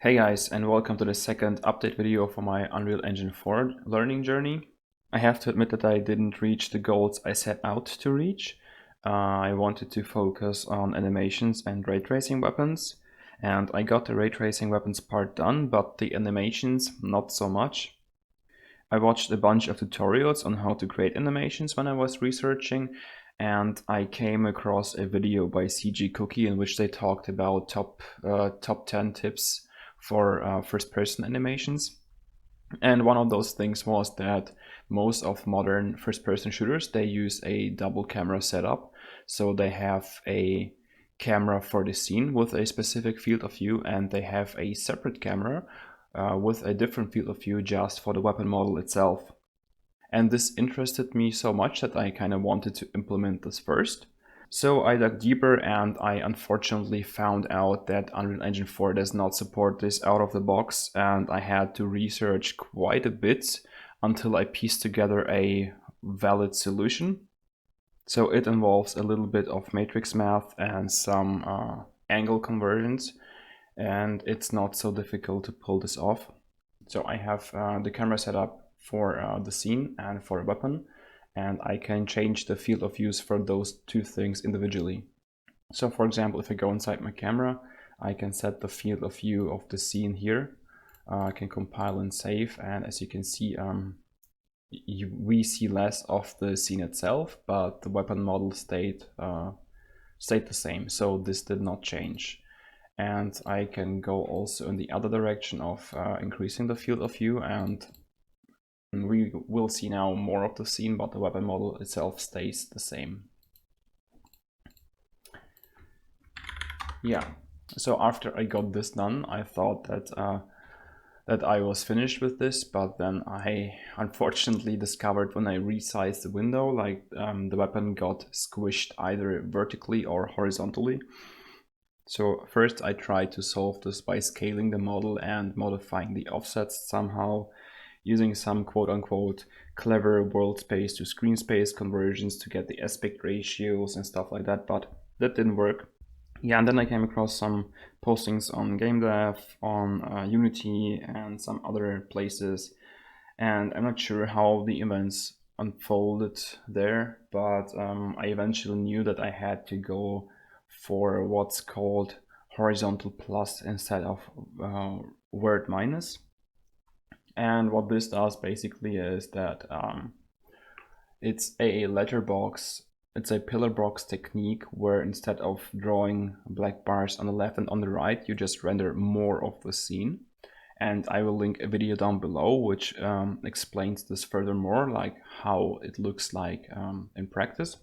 Hey guys, and welcome to the second update video for my Unreal Engine 4 learning journey. I have to admit that I didn't reach the goals I set out to reach. I wanted to focus on animations and ray tracing weapons, and I got the ray tracing weapons part done, but the animations not so much. I watched a bunch of tutorials on how to create animations when I was researching, and I came across a video by CG Cookie in which they talked about top 10 tips for first-person animations. And one of those things was that most of modern first-person shooters, they use a double camera setup. So they have a camera for the scene with a specific field of view, and they have a separate camera with a different field of view just for the weapon model itself. And this interested me so much that I kind of wanted to implement this first. So I dug deeper, and I unfortunately found out that Unreal Engine 4 does not support this out of the box, and I had to research quite a bit until I pieced together a valid solution. So it involves a little bit of matrix math and some angle conversions, and it's not so difficult to pull this off. So I have the camera set up for the scene and for a weapon, and I can change the field of use for those two things individually. So for example, if I go inside my camera, I can set the field of view of the scene here. I can compile and save, and as you can see, we see less of the scene itself, but the weapon model stayed the same, so this did not change. And I can go also in the other direction of increasing the field of view, and we will see now more of the scene, but the weapon model itself stays the same. Yeah, so after I got this done, I thought that I was finished with this, but then I unfortunately discovered when I resized the window, like the weapon got squished either vertically or horizontally. So first I tried to solve this by scaling the model and modifying the offsets somehow, using some quote-unquote clever world space to screen space conversions to get the aspect ratios and stuff like that, but that didn't work. Yeah, and then I came across some postings on Game Dev, on Unity, and some other places, and I'm not sure how the events unfolded there, but I eventually knew that I had to go for what's called horizontal plus instead of word minus. And what this does basically is that it's a letterbox, it's a pillar box technique where instead of drawing black bars on the left and on the right, you just render more of the scene. And I will link a video down below which explains this furthermore, like how it looks like in practice.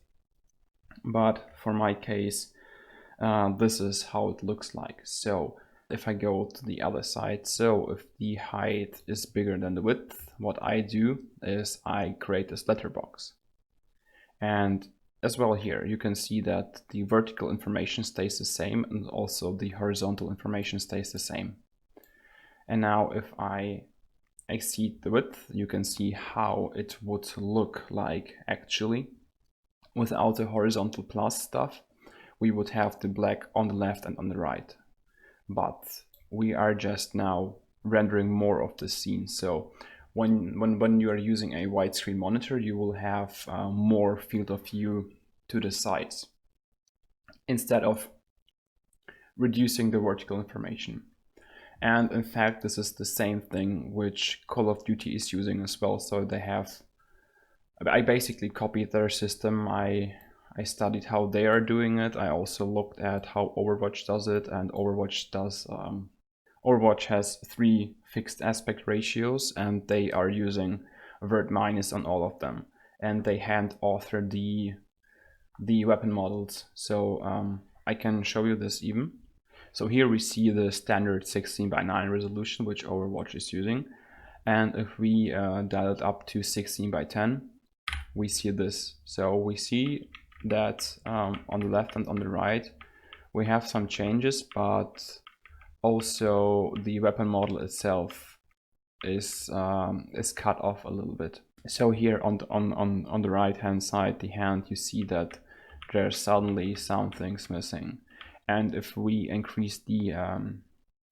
But for my case, this is how it looks like. So if I go to the other side, so if the height is bigger than the width, what I do is I create this letterbox. And as well here, you can see that the vertical information stays the same and also the horizontal information stays the same. And now if I exceed the width, you can see how it would look like actually. Without the horizontal plus stuff, we would have the black on the left and on the right. But we are just now rendering more of the scene. So when you are using a widescreen monitor, you will have more field of view to the sides instead of reducing the vertical information. And in fact, this is the same thing which Call of Duty is using as well. So I basically copied their system. I studied how they are doing it. I also looked at how Overwatch does it, and Overwatch has 3 fixed aspect ratios, and they are using vert minus on all of them, and they hand author the weapon models. So I can show you this even. So here we see the standard 16:9 resolution which Overwatch is using, and if we dial it up to 16:10, we see this. So we see that on the left and on the right we have some changes, but also the weapon model itself is cut off a little bit. So here on the right hand side, the hand, you see that there's suddenly some things missing. And if we increase the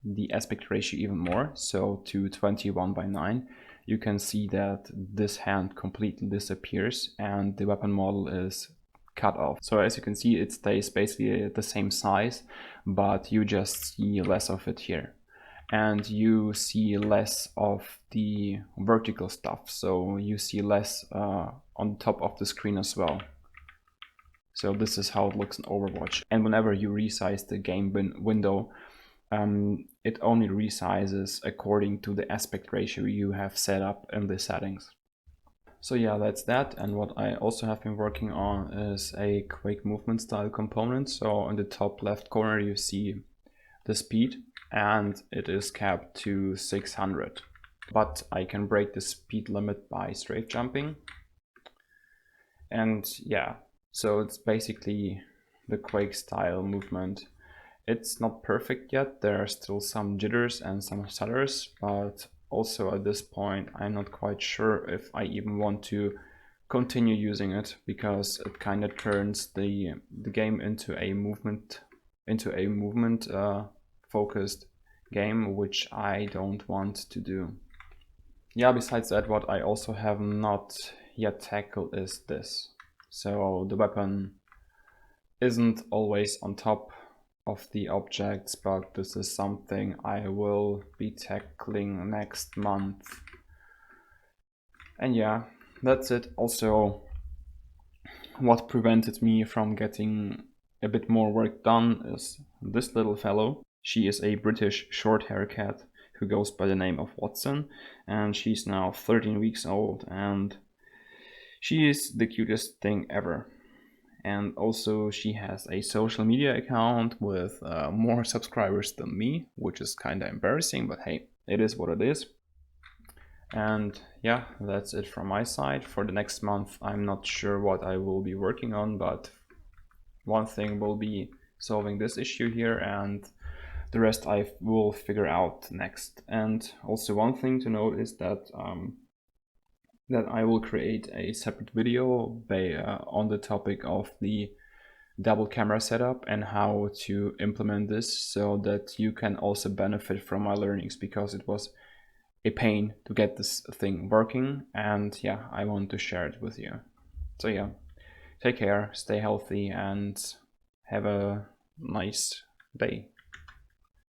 the aspect ratio even more, so to 21:9, you can see that this hand completely disappears and the weapon model is cut off. So as you can see, it stays basically the same size, but you just see less of it here. And you see less of the vertical stuff, so you see less on top of the screen as well. So this is how it looks in Overwatch. And whenever you resize the game window, it only resizes according to the aspect ratio you have set up in the settings. So yeah, that's that. And what I also have been working on is a Quake movement style component. So in the top left corner you see the speed, and it is capped to 600. But I can break the speed limit by strafe jumping. And yeah, so it's basically the Quake style movement. It's not perfect yet, there are still some jitters and some stutters, but also at this point I'm not quite sure if I even want to continue using it, because it kind of turns the game into a movement focused game, which I don't want to do. Yeah, besides that, what I also have not yet tackled is this. So the weapon isn't always on top of the objects, but this is something I will be tackling next month. And yeah, that's it. Also, what prevented me from getting a bit more work done is this little fellow. She is a British short hair cat who goes by the name of Watson, and she's now 13 weeks old, and she is the cutest thing ever. And also she has a social media account with more subscribers than me, which is kind of embarrassing, but hey, it is what it is. And yeah, that's it from my side. For the next month, I'm not sure what I will be working on, but one thing will be solving this issue here, and the rest I will figure out next. And also one thing to note is that I will create a separate video on the topic of the double camera setup and how to implement this, so that you can also benefit from my learnings, because it was a pain to get this thing working, and yeah, I want to share it with you. So yeah, take care, stay healthy, and have a nice day.